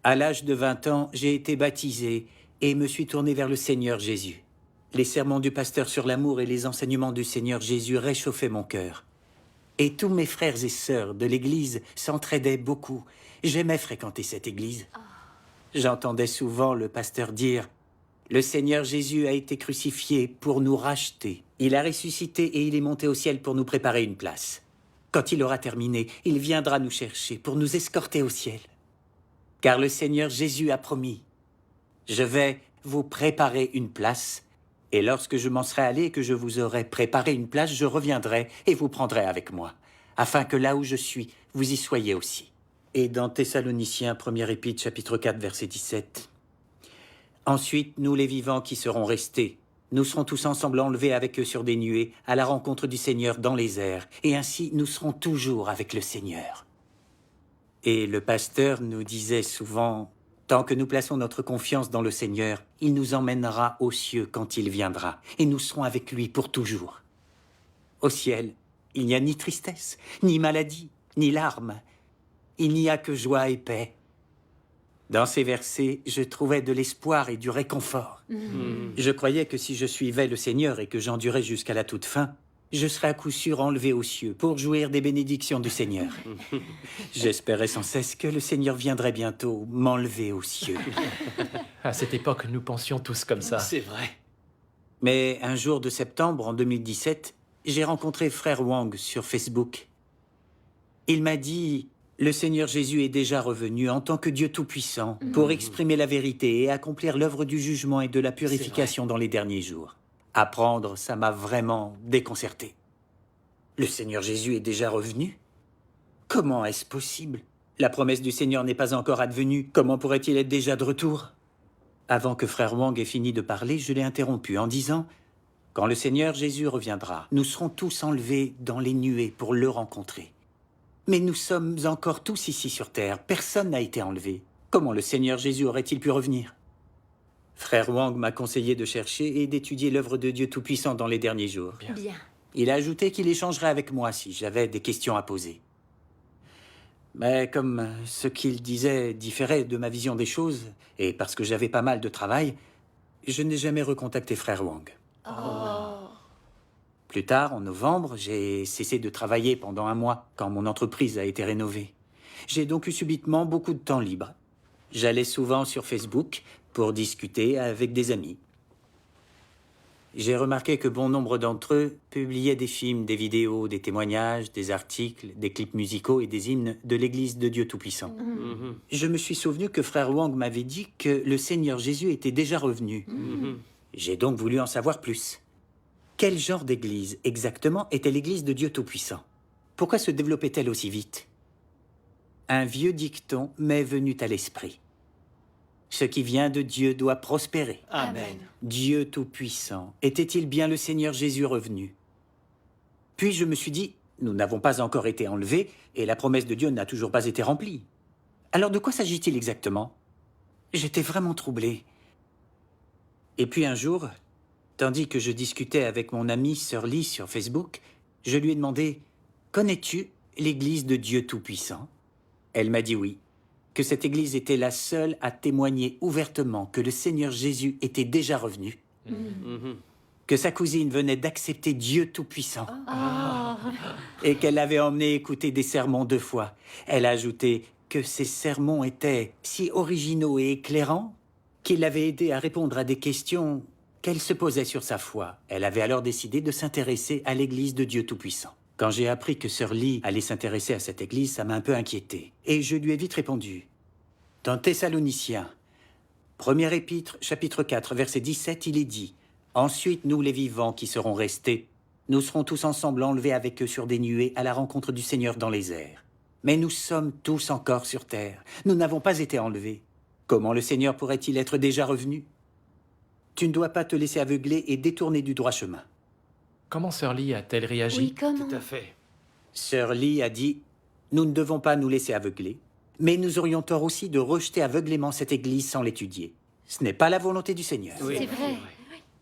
À l'âge de 20 ans, j'ai été baptisé et me suis tourné vers le Seigneur Jésus. Les sermons du pasteur sur l'amour et les enseignements du Seigneur Jésus réchauffaient mon cœur. Et tous mes frères et sœurs de l'Église s'entraidaient beaucoup. J'aimais fréquenter cette Église. J'entendais souvent le pasteur dire « Le Seigneur Jésus a été crucifié pour nous racheter. Il a ressuscité et il est monté au ciel pour nous préparer une place. Quand il aura terminé, il viendra nous chercher pour nous escorter au ciel. Car le Seigneur Jésus a promis « Je vais vous préparer une place. Et lorsque je m'en serai allé et que je vous aurai préparé une place, je reviendrai et vous prendrai avec moi, afin que là où je suis, vous y soyez aussi. » Et dans Thessaloniciens, 1er épître, chapitre 4, verset 17. « Ensuite, nous les vivants qui serons restés, nous serons tous ensemble enlevés avec eux sur des nuées, à la rencontre du Seigneur dans les airs, et ainsi nous serons toujours avec le Seigneur. » Et le pasteur nous disait souvent... Tant que nous plaçons notre confiance dans le Seigneur, il nous emmènera aux cieux quand il viendra, et nous serons avec lui pour toujours. Au ciel, il n'y a ni tristesse, ni maladie, ni larmes. Il n'y a que joie et paix. Dans ces versets, je trouvais de l'espoir et du réconfort. Je croyais que si je suivais le Seigneur et que j'endurais jusqu'à la toute fin, je serais à coup sûr enlevé aux cieux pour jouir des bénédictions du Seigneur. J'espérais sans cesse que le Seigneur viendrait bientôt m'enlever aux cieux. À cette époque, nous pensions tous comme ça. C'est vrai. Mais un jour de septembre en 2017, j'ai rencontré Frère Wang sur Facebook. Il m'a dit « Le Seigneur Jésus est déjà revenu en tant que Dieu Tout-Puissant pour exprimer la vérité et accomplir l'œuvre du jugement et de la purification dans les derniers jours. » Apprendre, ça m'a vraiment déconcerté. Le Seigneur Jésus est déjà revenu? Comment est-ce possible? La promesse du Seigneur n'est pas encore advenue. Comment pourrait-il être déjà de retour? Avant que Frère Wang ait fini de parler, je l'ai interrompu en disant « Quand le Seigneur Jésus reviendra, nous serons tous enlevés dans les nuées pour le rencontrer. Mais nous sommes encore tous ici sur terre. Personne n'a été enlevé. Comment le Seigneur Jésus aurait-il pu revenir ?» Frère Wang m'a conseillé de chercher et d'étudier l'œuvre de Dieu Tout-Puissant dans les derniers jours. Bien. Il a ajouté qu'il échangerait avec moi si j'avais des questions à poser. Mais comme ce qu'il disait différait de ma vision des choses, et parce que j'avais pas mal de travail, je n'ai jamais recontacté Frère Wang. Plus tard, en novembre, j'ai cessé de travailler pendant 1 mois, quand mon entreprise a été rénovée. J'ai donc eu subitement beaucoup de temps libre. J'allais souvent sur Facebook pour discuter avec des amis. J'ai remarqué que bon nombre d'entre eux publiaient des films, des vidéos, des témoignages, des articles, des clips musicaux et des hymnes de l'Église de Dieu Tout-Puissant. Je me suis souvenu que Frère Wang m'avait dit que le Seigneur Jésus était déjà revenu. J'ai donc voulu en savoir plus. Quel genre d'église exactement était l'Église de Dieu Tout-Puissant? Pourquoi se développait-elle aussi vite? Un vieux dicton m'est venu à l'esprit. Ce qui vient de Dieu doit prospérer. Amen. Dieu Tout-Puissant, était-il bien le Seigneur Jésus revenu? Puis je me suis dit, nous n'avons pas encore été enlevés et la promesse de Dieu n'a toujours pas été remplie. Alors de quoi s'agit-il exactement? J'étais vraiment troublé. Et puis un jour, tandis que je discutais avec mon amie Sœur Lee sur Facebook, je lui ai demandé « Connais-tu l'Église de Dieu Tout-Puissant ?» Elle m'a dit oui, que cette Église était la seule à témoigner ouvertement que le Seigneur Jésus était déjà revenu, que sa cousine venait d'accepter Dieu Tout-Puissant et qu'elle l'avait emmené écouter des sermons 2 fois. Elle a ajouté que ces sermons étaient si originaux et éclairants qu'il l'avait aidé à répondre à des questions qu'elle se posait sur sa foi. Elle avait alors décidé de s'intéresser à l'Église de Dieu Tout-Puissant. Quand j'ai appris que Sœur Lee allait s'intéresser à cette église, ça m'a un peu inquiété. Et je lui ai vite répondu. Dans Thessaloniciens, 1er épître, chapitre 4, verset 17, il est dit « Ensuite, nous les vivants qui serons restés, nous serons tous ensemble enlevés avec eux sur des nuées à la rencontre du Seigneur dans les airs. Mais nous sommes tous encore sur terre. Nous n'avons pas été enlevés. Comment le Seigneur pourrait-il être déjà revenu? Tu ne dois pas te laisser aveugler et détourner du droit chemin. » Comment Sœur Lee a-t-elle réagi? Oui, comment? Tout à fait. Sœur Lee a dit « Nous ne devons pas nous laisser aveugler, mais nous aurions tort aussi de rejeter aveuglément cette Église sans l'étudier. Ce n'est pas la volonté du Seigneur. Oui. C'est vrai.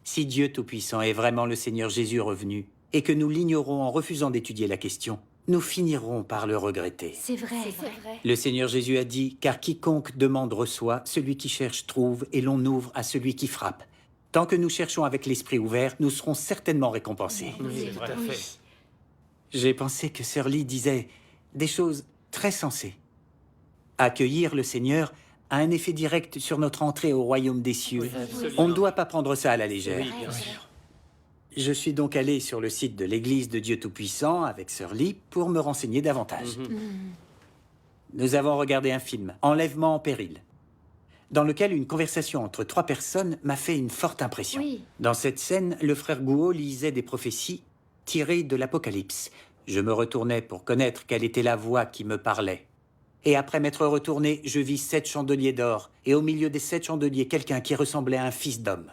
Si Dieu Tout-Puissant est vraiment le Seigneur Jésus revenu, et que nous l'ignorons en refusant d'étudier la question, nous finirons par le regretter. C'est vrai. C'est vrai. Le Seigneur Jésus a dit, « Car quiconque demande reçoit, celui qui cherche trouve, et l'on ouvre à celui qui frappe. » Tant que nous cherchons avec l'esprit ouvert, nous serons certainement récompensés. Oui, tout à fait. J'ai pensé que Sir Lee disait des choses très sensées. Accueillir le Seigneur a un effet direct sur notre entrée au royaume des cieux. On ne doit pas prendre ça à la légère. Oui, bien sûr. Je suis donc allé sur le site de l'Église de Dieu Tout-Puissant avec Sir Lee pour me renseigner davantage. Nous avons regardé un film, Enlèvement en péril, dans lequel une conversation entre 3 personnes m'a fait une forte impression. Oui. Dans cette scène, le frère Guo lisait des prophéties tirées de l'Apocalypse. Je me retournais pour connaître quelle était la voix qui me parlait. Et après m'être retourné, je vis 7 chandeliers d'or, et au milieu des 7 chandeliers, quelqu'un qui ressemblait à un fils d'homme.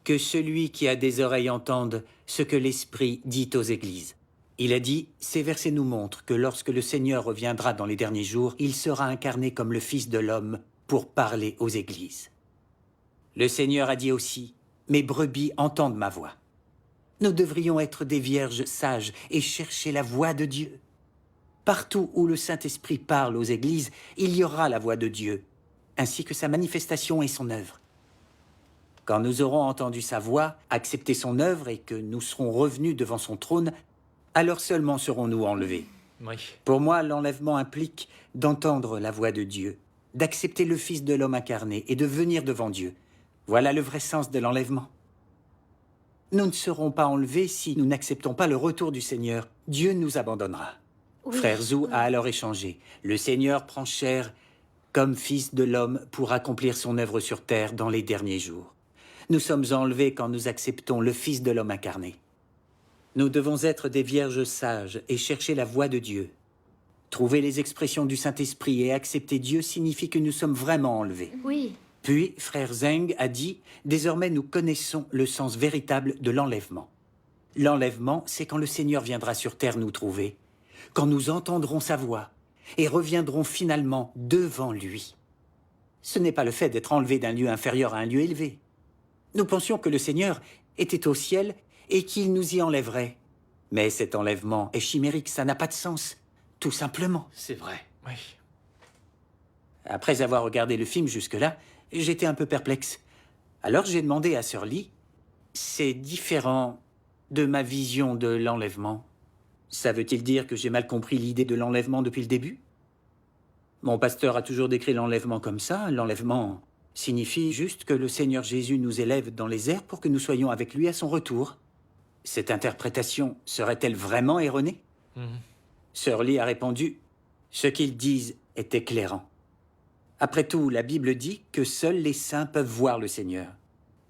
Que celui qui a des oreilles entende ce que l'Esprit dit aux églises. Il a dit, ces versets nous montrent que lorsque le Seigneur reviendra dans les derniers jours, il sera incarné comme le Fils de l'homme pour parler aux églises. Le Seigneur a dit aussi, mes brebis entendent ma voix. Nous devrions être des vierges sages et chercher la voix de Dieu. Partout où le Saint-Esprit parle aux églises, il y aura la voix de Dieu, ainsi que sa manifestation et son œuvre. Quand nous aurons entendu sa voix, accepté son œuvre et que nous serons revenus devant son trône, alors seulement serons-nous enlevés. Oui. Pour moi, l'enlèvement implique d'entendre la voix de Dieu, d'accepter le Fils de l'homme incarné et de venir devant Dieu. Voilà le vrai sens de l'enlèvement. Nous ne serons pas enlevés si nous n'acceptons pas le retour du Seigneur. Dieu nous abandonnera. Oui. Frère Zhou a alors échangé. Le Seigneur prend chair comme Fils de l'homme pour accomplir son œuvre sur terre dans les derniers jours. Nous sommes enlevés quand nous acceptons le Fils de l'homme incarné. Nous devons être des vierges sages et chercher la voix de Dieu. Trouver les expressions du Saint-Esprit et accepter Dieu signifie que nous sommes vraiment enlevés. Oui. Puis, frère Zheng a dit, « Désormais nous connaissons le sens véritable de l'enlèvement. L'enlèvement, c'est quand le Seigneur viendra sur terre nous trouver, quand nous entendrons sa voix et reviendrons finalement devant lui. Ce n'est pas le fait d'être enlevé d'un lieu inférieur à un lieu élevé. Nous pensions que le Seigneur était au ciel et qu'il nous y enlèverait. Mais cet enlèvement est chimérique, ça n'a pas de sens, tout simplement. » C'est vrai. Oui. Après avoir regardé le film jusque-là, j'étais un peu perplexe. Alors j'ai demandé à Sir Lee, « C'est différent de ma vision de l'enlèvement. Ça veut-il dire que j'ai mal compris l'idée de l'enlèvement depuis le début ? Mon pasteur a toujours décrit l'enlèvement comme ça. L'enlèvement signifie juste que le Seigneur Jésus nous élève dans les airs pour que nous soyons avec lui à son retour. Cette interprétation serait-elle vraiment erronée ? Sir Lee a répondu, « Ce qu'ils disent est éclairant. Après tout, la Bible dit que seuls les saints peuvent voir le Seigneur.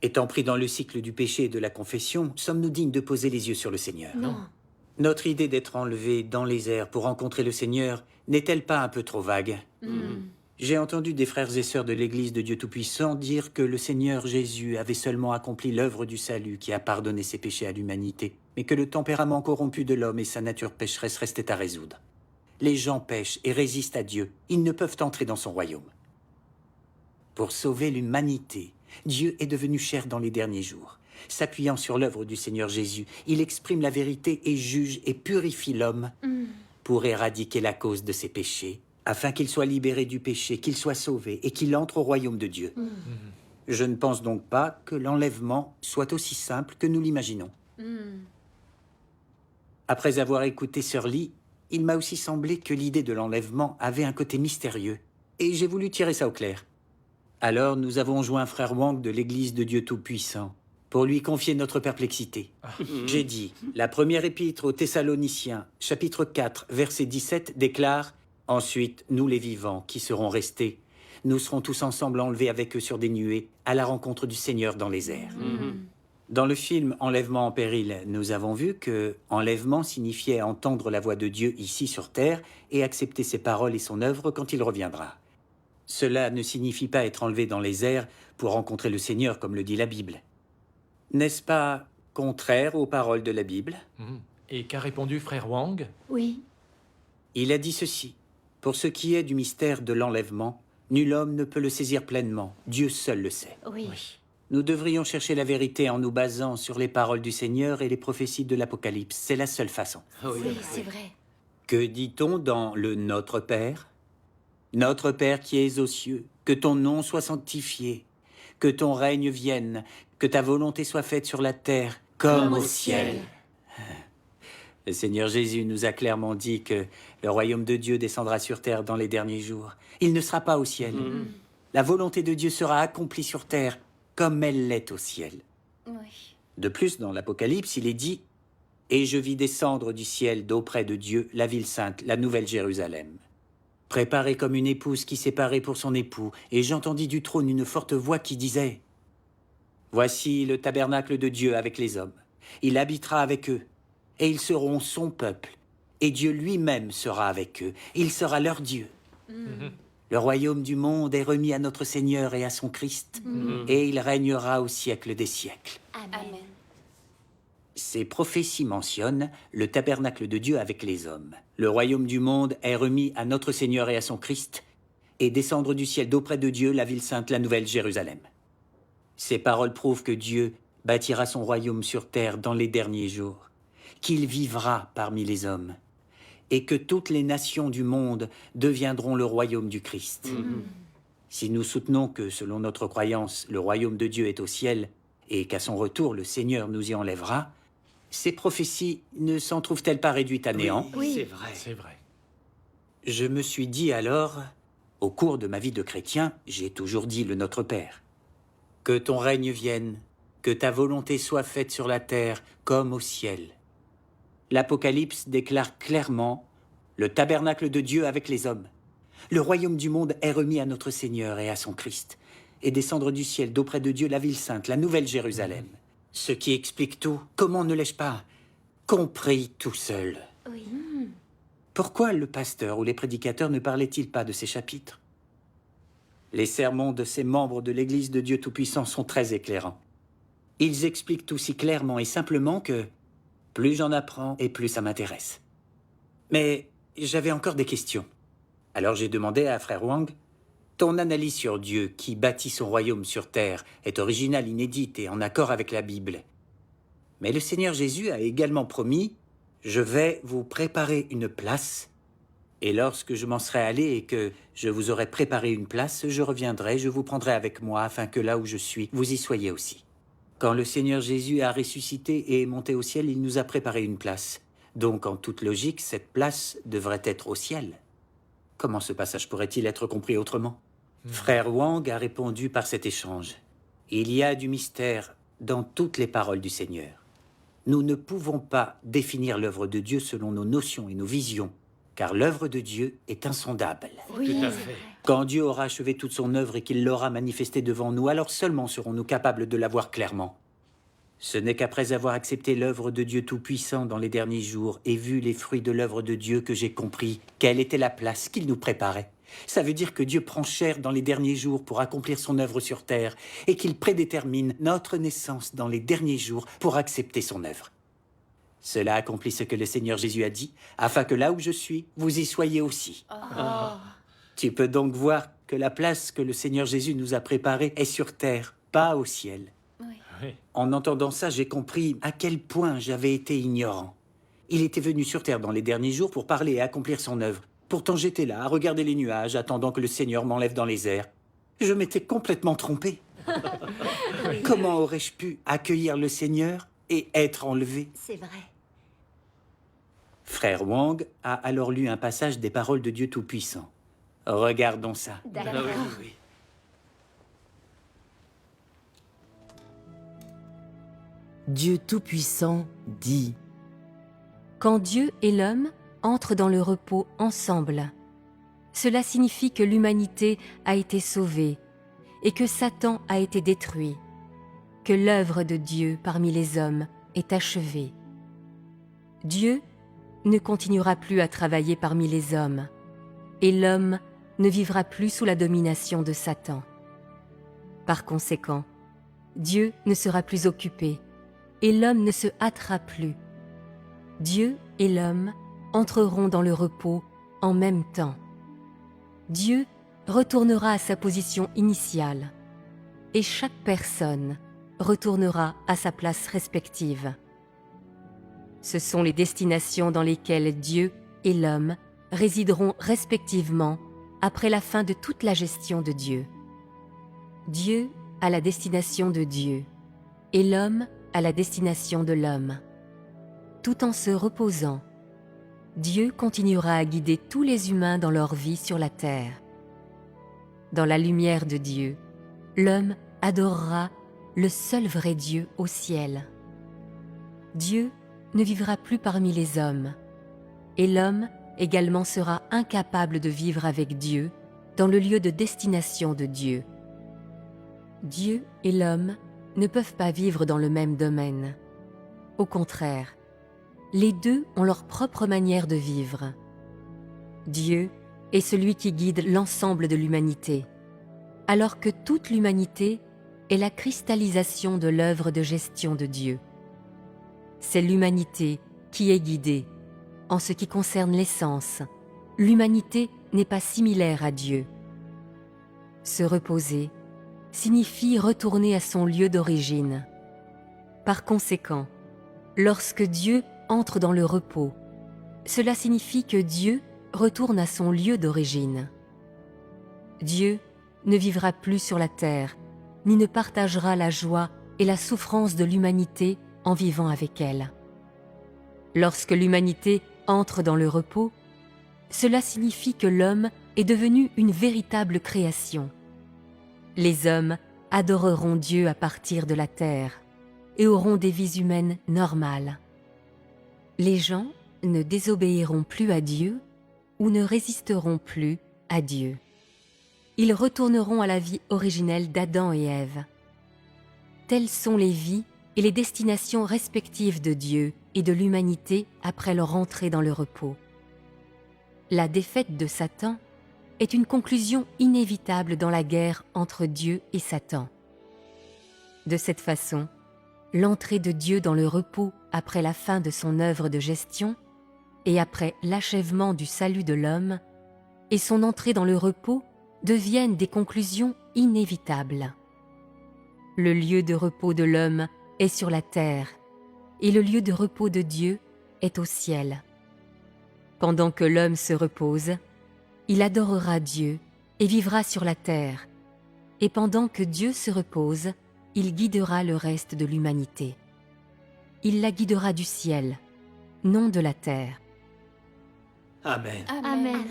Étant pris dans le cycle du péché et de la confession, sommes-nous dignes de poser les yeux sur le Seigneur ? Non. Notre idée d'être enlevé dans les airs pour rencontrer le Seigneur n'est-elle pas un peu trop vague ? J'ai entendu des frères et sœurs de l'Église de Dieu Tout-Puissant dire que le Seigneur Jésus avait seulement accompli l'œuvre du salut qui a pardonné ses péchés à l'humanité, mais que le tempérament corrompu de l'homme et sa nature pécheresse restaient à résoudre. Les gens pêchent et résistent à Dieu. Ils ne peuvent entrer dans son royaume. Pour sauver l'humanité, Dieu est devenu chair dans les derniers jours. S'appuyant sur l'œuvre du Seigneur Jésus, il exprime la vérité et juge et purifie l'homme pour éradiquer la cause de ses péchés, afin qu'il soit libéré du péché, qu'il soit sauvé et qu'il entre au royaume de Dieu. Je ne pense donc pas que l'enlèvement soit aussi simple que nous l'imaginons. Après avoir écouté Sir Lee, il m'a aussi semblé que l'idée de l'enlèvement avait un côté mystérieux, et j'ai voulu tirer ça au clair. Alors nous avons joint frère Wang de l'Église de Dieu Tout-Puissant pour lui confier notre perplexité. J'ai dit, la première épître aux Thessaloniciens, chapitre 4, verset 17, déclare « Ensuite, nous les vivants qui serons restés, nous serons tous ensemble enlevés avec eux sur des nuées à la rencontre du Seigneur dans les airs. Dans le film « Enlèvement en péril », nous avons vu que enlèvement signifiait entendre la voix de Dieu ici sur terre et accepter ses paroles et son œuvre quand il reviendra. Cela ne signifie pas être enlevé dans les airs pour rencontrer le Seigneur, comme le dit la Bible. N'est-ce pas contraire aux paroles de la Bible ? Et qu'a répondu frère Wang ? Oui. Il a dit ceci. « Pour ce qui est du mystère de l'enlèvement, nul homme ne peut le saisir pleinement. Dieu seul le sait. Oui. Nous devrions chercher la vérité en nous basant sur les paroles du Seigneur et les prophéties de l'Apocalypse. C'est la seule façon. Oui, c'est vrai. Que dit-on dans le Notre Père? Notre Père qui es aux cieux, que ton nom soit sanctifié, que ton règne vienne, que ta volonté soit faite sur la terre comme au ciel. Le Seigneur Jésus nous a clairement dit que le royaume de Dieu descendra sur terre dans les derniers jours. Il ne sera pas au ciel. La volonté de Dieu sera accomplie sur terre comme elle l'est au ciel. Oui. De plus, dans l'Apocalypse, il est dit « Et je vis descendre du ciel d'auprès de Dieu la ville sainte, la nouvelle Jérusalem, préparée comme une épouse qui s'est parée pour son époux. Et j'entendis du trône une forte voix qui disait « Voici le tabernacle de Dieu avec les hommes. Il habitera avec eux, et ils seront son peuple. Et Dieu lui-même sera avec eux. Il sera leur Dieu. Le royaume du monde est remis à notre Seigneur et à son Christ, et il régnera au siècle des siècles. » Amen. Ces prophéties mentionnent le tabernacle de Dieu avec les hommes. Le royaume du monde est remis à notre Seigneur et à son Christ, et descendre du ciel d'auprès de Dieu la ville sainte, la nouvelle Jérusalem. Ces paroles prouvent que Dieu bâtira son royaume sur terre dans les derniers jours, qu'il vivra parmi les hommes, et que toutes les nations du monde deviendront le royaume du Christ. Si nous soutenons que, selon notre croyance, le royaume de Dieu est au ciel, et qu'à son retour, le Seigneur nous y enlèvera, ces prophéties ne s'en trouvent-elles pas réduites à néant? Oui. C'est vrai. C'est vrai. Je me suis dit alors, au cours de ma vie de chrétien, j'ai toujours dit le Notre Père. Que ton règne vienne, que ta volonté soit faite sur la terre comme au ciel. L'Apocalypse déclare clairement le tabernacle de Dieu avec les hommes. Le royaume du monde est remis à notre Seigneur et à son Christ, et descendre du ciel d'auprès de Dieu la ville sainte, la nouvelle Jérusalem. Ce qui explique tout. Comment ne l'ai-je pas compris tout seul? Oui. Pourquoi le pasteur ou les prédicateurs ne parlaient-ils pas de ces chapitres? Les sermons de ces membres de l'Église de Dieu Tout-Puissant sont très éclairants. Ils expliquent aussi clairement et simplement que plus j'en apprends et plus ça m'intéresse. Mais j'avais encore des questions. Alors j'ai demandé à Frère Wang, ton analyse sur Dieu qui bâtit son royaume sur terre est originale, inédite et en accord avec la Bible. Mais le Seigneur Jésus a également promis « Je vais vous préparer une place, et lorsque je m'en serai allé et que je vous aurai préparé une place, je reviendrai, je vous prendrai avec moi, afin que là où je suis, vous y soyez aussi. » Quand le Seigneur Jésus a ressuscité et est monté au ciel, il nous a préparé une place. Donc, en toute logique, cette place devrait être au ciel. Comment ce passage pourrait-il être compris autrement? Frère Wang a répondu par cet échange. Il y a du mystère dans toutes les paroles du Seigneur. Nous ne pouvons pas définir l'œuvre de Dieu selon nos notions et nos visions, car l'œuvre de Dieu est insondable. Oui. Tout à fait. Quand Dieu aura achevé toute son œuvre et qu'il l'aura manifestée devant nous, alors seulement serons-nous capables de la voir clairement. Ce n'est qu'après avoir accepté l'œuvre de Dieu Tout-Puissant dans les derniers jours et vu les fruits de l'œuvre de Dieu que j'ai compris quelle était la place qu'il nous préparait. Ça veut dire que Dieu prend chair dans les derniers jours pour accomplir son œuvre sur terre et qu'il prédétermine notre naissance dans les derniers jours pour accepter son œuvre. Cela accomplit ce que le Seigneur Jésus a dit, afin que là où je suis, vous y soyez aussi. Tu peux donc voir que la place que le Seigneur Jésus nous a préparée est sur terre, pas au ciel. Oui. En entendant ça, j'ai compris à quel point j'avais été ignorant. Il était venu sur terre dans les derniers jours pour parler et accomplir son œuvre. Pourtant j'étais là, à regarder les nuages, attendant que le Seigneur m'enlève dans les airs. Je m'étais complètement trompé. Comment aurais-je pu accueillir le Seigneur et être enlevé? C'est vrai. Frère Wang a alors lu un passage des paroles de Dieu Tout-Puissant. Regardons ça. D'accord. Ah oui, oui, oui. Dieu Tout-Puissant dit: Quand Dieu et l'homme entrent dans le repos ensemble, cela signifie que l'humanité a été sauvée et que Satan a été détruit, que l'œuvre de Dieu parmi les hommes est achevée. Dieu ne continuera plus à travailler parmi les hommes, et l'homme ne vivra plus sous la domination de Satan. Par conséquent, Dieu ne sera plus occupé, et l'homme ne se hâtera plus. Dieu et l'homme entreront dans le repos en même temps. Dieu retournera à sa position initiale, et chaque personne retournera à sa place respective. Ce sont les destinations dans lesquelles Dieu et l'homme résideront respectivement après la fin de toute la gestion de Dieu. Dieu a la destination de Dieu et l'homme a la destination de l'homme. Tout en se reposant, Dieu continuera à guider tous les humains dans leur vie sur la terre. Dans la lumière de Dieu, l'homme adorera le seul vrai Dieu au ciel. Dieu ne vivra plus parmi les hommes, et l'homme également sera incapable de vivre avec Dieu dans le lieu de destination de Dieu. Dieu et l'homme ne peuvent pas vivre dans le même domaine. Au contraire, les deux ont leur propre manière de vivre. Dieu est celui qui guide l'ensemble de l'humanité, alors que toute l'humanité est la cristallisation de l'œuvre de gestion de Dieu. C'est l'humanité qui est guidée. En ce qui concerne l'essence, l'humanité n'est pas similaire à Dieu. Se reposer signifie retourner à son lieu d'origine. Par conséquent, lorsque Dieu entre dans le repos, cela signifie que Dieu retourne à son lieu d'origine. Dieu ne vivra plus sur la terre, ni ne partagera la joie et la souffrance de l'humanité en vivant avec elle. Lorsque l'humanité entre dans le repos, cela signifie que l'homme est devenu une véritable création. Les hommes adoreront Dieu à partir de la terre et auront des vies humaines normales. Les gens ne désobéiront plus à Dieu ou ne résisteront plus à Dieu. Ils retourneront à la vie originelle d'Adam et Ève. Telles sont les vies et les destinations respectives de Dieu et de l'humanité après leur entrée dans le repos. La défaite de Satan est une conclusion inévitable dans la guerre entre Dieu et Satan. De cette façon, l'entrée de Dieu dans le repos après la fin de son œuvre de gestion et après l'achèvement du salut de l'homme et son entrée dans le repos deviennent des conclusions inévitables. Le lieu de repos de l'homme est sur la terre et le lieu de repos de Dieu est au ciel. Pendant que l'homme se repose, il adorera Dieu et vivra sur la terre, et pendant que Dieu se repose, il guidera le reste de l'humanité. Il la guidera du ciel, non de la terre. Amen. Amen.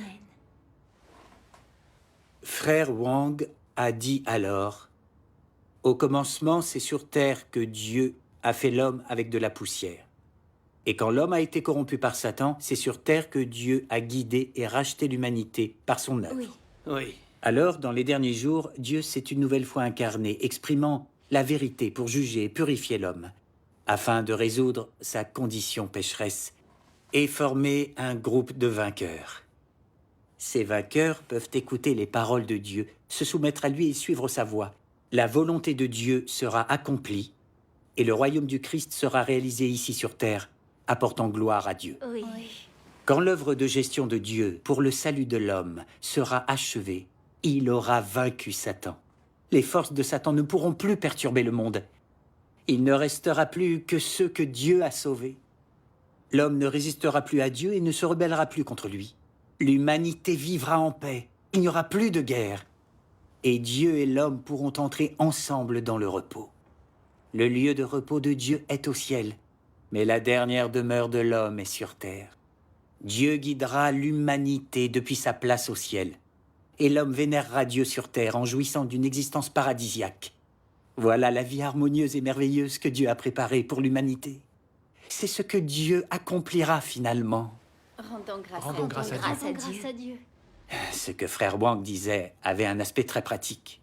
Frère Wang a dit alors, « Au commencement, c'est sur terre que Dieu a fait l'homme avec de la poussière. Et quand l'homme a été corrompu par Satan, c'est sur terre que Dieu a guidé et racheté l'humanité par son œuvre. Oui. Oui. Alors, dans les derniers jours, Dieu s'est une nouvelle fois incarné, exprimant la vérité pour juger et purifier l'homme, afin de résoudre sa condition pécheresse et former un groupe de vainqueurs. Ces vainqueurs peuvent écouter les paroles de Dieu, se soumettre à lui et suivre sa voie. La volonté de Dieu sera accomplie et le royaume du Christ sera réalisé ici sur terre, apportant gloire à Dieu. Oui. Quand l'œuvre de gestion de Dieu pour le salut de l'homme sera achevée, il aura vaincu Satan. Les forces de Satan ne pourront plus perturber le monde. Il ne restera plus que ceux que Dieu a sauvés. L'homme ne résistera plus à Dieu et ne se rebellera plus contre lui. L'humanité vivra en paix. Il n'y aura plus de guerre. Et Dieu et l'homme pourront entrer ensemble dans le repos. Le lieu de repos de Dieu est au ciel, mais la dernière demeure de l'homme est sur terre. Dieu guidera l'humanité depuis sa place au ciel, et l'homme vénérera Dieu sur terre en jouissant d'une existence paradisiaque. Voilà la vie harmonieuse et merveilleuse que Dieu a préparée pour l'humanité. C'est ce que Dieu accomplira finalement. Rendons grâce à Dieu. Ce que frère Wang disait avait un aspect très pratique.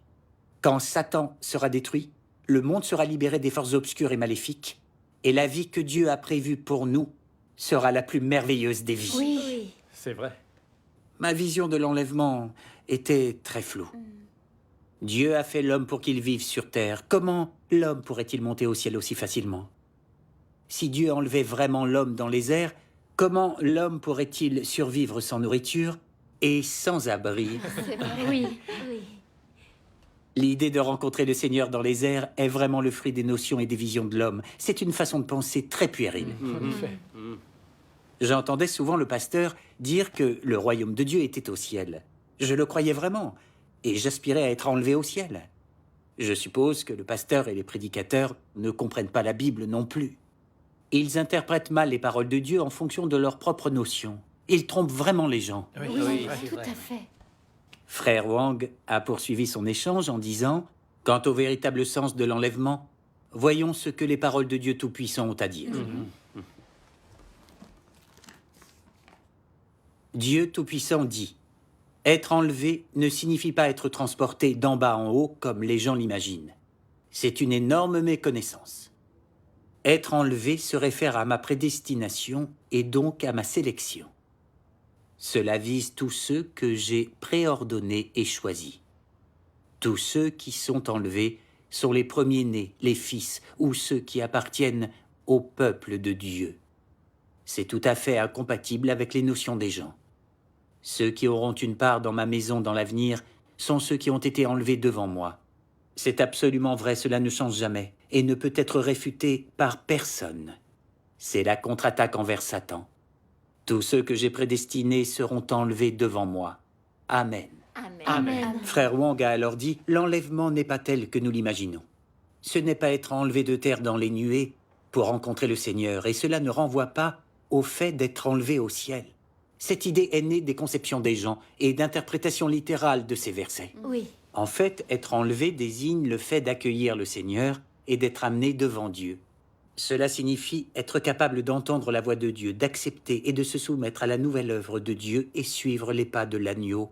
Quand Satan sera détruit, le monde sera libéré des forces obscures et maléfiques, et la vie que Dieu a prévue pour nous sera la plus merveilleuse des vies. Oui. C'est vrai. Ma vision de l'enlèvement était très floue. Dieu a fait l'homme pour qu'il vive sur terre. Comment l'homme pourrait-il monter au ciel aussi facilement? Si Dieu enlevait vraiment l'homme dans les airs, comment l'homme pourrait-il survivre sans nourriture et sans abri? C'est vrai. Oui. L'idée de rencontrer le Seigneur dans les airs est vraiment le fruit des notions et des visions de l'homme. C'est une façon de penser très puérile. En effet. J'entendais souvent le pasteur dire que le royaume de Dieu était au ciel. Je le croyais vraiment, et j'aspirais à être enlevé au ciel. Je suppose que le pasteur et les prédicateurs ne comprennent pas la Bible non plus. Ils interprètent mal les paroles de Dieu en fonction de leurs propres notions. Ils trompent vraiment les gens. Oui, tout à fait. Frère Wang a poursuivi son échange en disant « Quant au véritable sens de l'enlèvement, voyons ce que les paroles de Dieu Tout-Puissant ont à dire. Dieu Tout-Puissant dit « Être enlevé ne signifie pas être transporté d'en bas en haut comme les gens l'imaginent. C'est une énorme méconnaissance. Être enlevé se réfère à ma prédestination et donc à ma sélection. Cela vise tous ceux que j'ai préordonnés et choisis. Tous ceux qui sont enlevés sont les premiers-nés, les fils ou ceux qui appartiennent au peuple de Dieu. C'est tout à fait incompatible avec les notions des gens. Ceux qui auront une part dans ma maison dans l'avenir sont ceux qui ont été enlevés devant moi. C'est absolument vrai, cela ne change jamais et ne peut être réfuté par personne. C'est la contre-attaque envers Satan. Tous ceux que j'ai prédestinés seront enlevés devant moi. Amen. Amen. Frère Wang a alors dit « L'enlèvement n'est pas tel que nous l'imaginons. Ce n'est pas être enlevé de terre dans les nuées pour rencontrer le Seigneur, et cela ne renvoie pas au fait d'être enlevé au ciel. Cette idée est née des conceptions des gens et d'interprétations littérales de ces versets. Oui. En fait, être enlevé désigne le fait d'accueillir le Seigneur et d'être amené devant Dieu. Cela signifie être capable d'entendre la voix de Dieu, d'accepter et de se soumettre à la nouvelle œuvre de Dieu et suivre les pas de l'agneau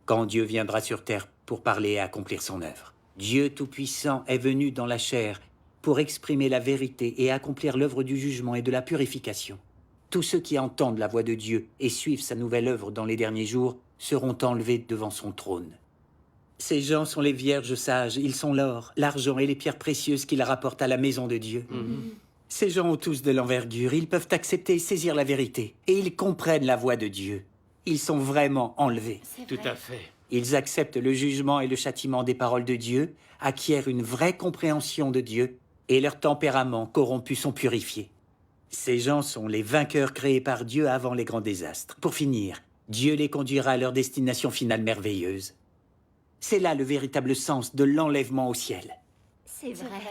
quand Dieu viendra sur terre pour parler et accomplir son œuvre. Dieu Tout-Puissant est venu dans la chair pour exprimer la vérité et accomplir l'œuvre du jugement et de la purification. Tous ceux qui entendent la voix de Dieu et suivent sa nouvelle œuvre dans les derniers jours seront enlevés devant son trône. Ces gens sont les vierges sages, ils sont l'or, l'argent et les pierres précieuses qu'il rapporte à la maison de Dieu. Ces gens ont tous de l'envergure, ils peuvent accepter et saisir la vérité, et ils comprennent la voix de Dieu. Ils sont vraiment enlevés. Tout à fait. Ils acceptent le jugement et le châtiment des paroles de Dieu, acquièrent une vraie compréhension de Dieu, et leurs tempéraments corrompus sont purifiés. Ces gens sont les vainqueurs créés par Dieu avant les grands désastres. Pour finir, Dieu les conduira à leur destination finale merveilleuse. C'est là le véritable sens de l'enlèvement au ciel. C'est vrai.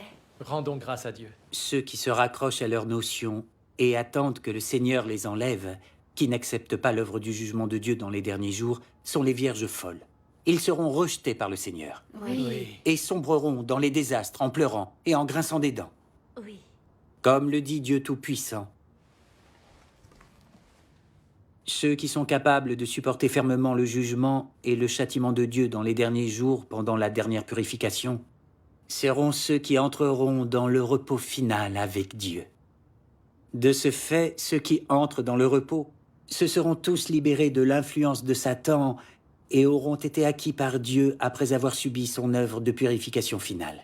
Rendons grâce à Dieu. Ceux qui se raccrochent à leurs notions et attendent que le Seigneur les enlève, qui n'acceptent pas l'œuvre du jugement de Dieu dans les derniers jours, sont les vierges folles. Ils seront rejetés par le Seigneur Oui. et sombreront dans les désastres en pleurant et en grinçant des dents. Oui. Comme le dit Dieu Tout-Puissant. Ceux qui sont capables de supporter fermement le jugement et le châtiment de Dieu dans les derniers jours pendant la dernière purification seront ceux qui entreront dans le repos final avec Dieu. De ce fait, ceux qui entrent dans le repos se seront tous libérés de l'influence de Satan et auront été acquis par Dieu après avoir subi son œuvre de purification finale.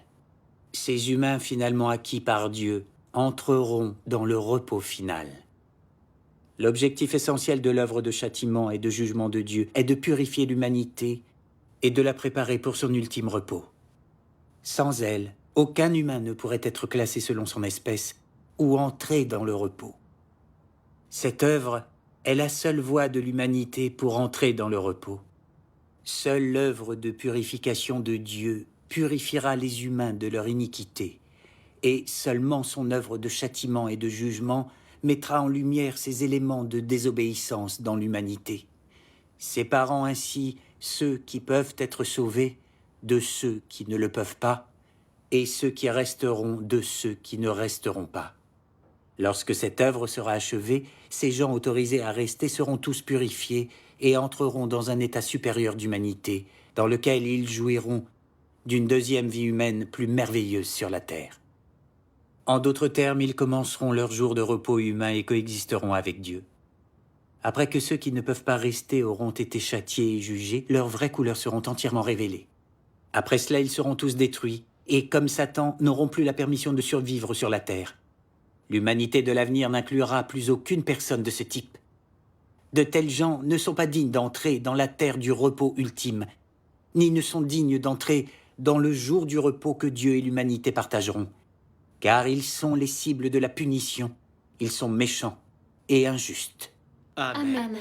Ces humains finalement acquis par Dieu entreront dans le repos final. L'objectif essentiel de l'œuvre de châtiment et de jugement de Dieu est de purifier l'humanité et de la préparer pour son ultime repos. Sans elle, aucun humain ne pourrait être classé selon son espèce ou entrer dans le repos. Cette œuvre est la seule voie de l'humanité pour entrer dans le repos. Seule l'œuvre de purification de Dieu purifiera les humains de leur iniquité, et seulement son œuvre de châtiment et de jugement mettra en lumière ces éléments de désobéissance dans l'humanité, séparant ainsi ceux qui peuvent être sauvés de ceux qui ne le peuvent pas, et ceux qui resteront de ceux qui ne resteront pas. Lorsque cette œuvre sera achevée, ces gens autorisés à rester seront tous purifiés et entreront dans un état supérieur d'humanité, dans lequel ils jouiront d'une deuxième vie humaine plus merveilleuse sur la terre. En d'autres termes, ils commenceront leur jour de repos humain et coexisteront avec Dieu. Après que ceux qui ne peuvent pas rester auront été châtiés et jugés, leurs vraies couleurs seront entièrement révélées. Après cela, ils seront tous détruits, et comme Satan, n'auront plus la permission de survivre sur la terre. L'humanité de l'avenir n'inclura plus aucune personne de ce type. De tels gens ne sont pas dignes d'entrer dans la terre du repos ultime, ni ne sont dignes d'entrer dans le jour du repos que Dieu et l'humanité partageront. Car ils sont les cibles de la punition, ils sont méchants, et injuste. Amen.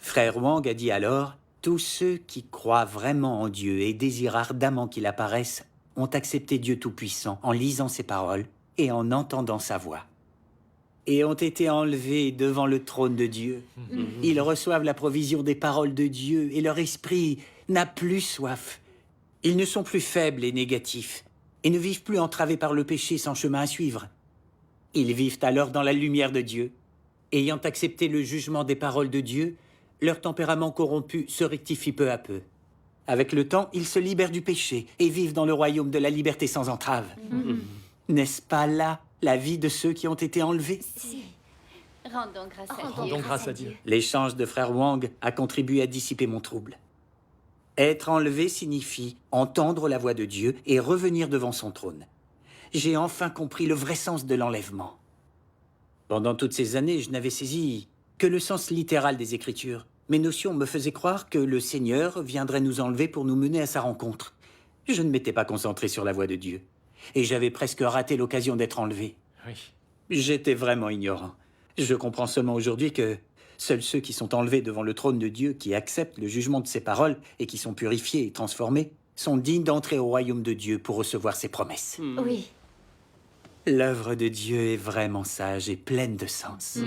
Frère Wang a dit alors, « Tous ceux qui croient vraiment en Dieu et désirent ardemment qu'il apparaisse ont accepté Dieu Tout-Puissant en lisant ses paroles et en entendant sa voix. Et ont été enlevés devant le trône de Dieu. Ils reçoivent la provision des paroles de Dieu et leur esprit n'a plus soif. Ils ne sont plus faibles et négatifs et ne vivent plus entravés par le péché sans chemin à suivre. Ils vivent alors dans la lumière de Dieu. Ayant accepté le jugement des paroles de Dieu, leur tempérament corrompu se rectifie peu à peu. Avec le temps, ils se libèrent du péché et vivent dans le royaume de la liberté sans entrave. N'est-ce pas là la vie de ceux qui ont été enlevés? Si. Rendons grâce à Dieu. Rendons grâce à Dieu. L'échange de frère Wang a contribué à dissiper mon trouble. Être enlevé signifie entendre la voix de Dieu et revenir devant son trône. J'ai enfin compris le vrai sens de l'enlèvement. Pendant toutes ces années, je n'avais saisi que le sens littéral des Écritures. Mes notions me faisaient croire que le Seigneur viendrait nous enlever pour nous mener à sa rencontre. Je ne m'étais pas concentré sur la voix de Dieu. Et j'avais presque raté l'occasion d'être enlevé. Oui. J'étais vraiment ignorant. Je comprends seulement aujourd'hui que seuls ceux qui sont enlevés devant le trône de Dieu, qui acceptent le jugement de ses paroles et qui sont purifiés et transformés, sont dignes d'entrer au royaume de Dieu pour recevoir ses promesses. Oui. L'œuvre de Dieu est vraiment sage et pleine de sens.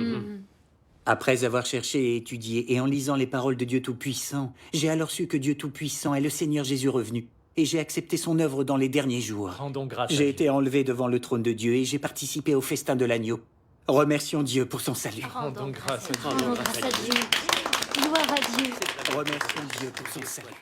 Après avoir cherché et étudié et en lisant les paroles de Dieu Tout-Puissant, j'ai alors su que Dieu Tout-Puissant est le Seigneur Jésus revenu, et j'ai accepté son œuvre dans les derniers jours. Rendons grâce à J'ai Dieu. été enlevé devant le trône de Dieu et j'ai participé au festin de l'agneau. Remercions Dieu pour son salut. Rendons grâce à Dieu. Rendons grâce à Dieu. Gloire à Dieu. Remercions Dieu pour son salut.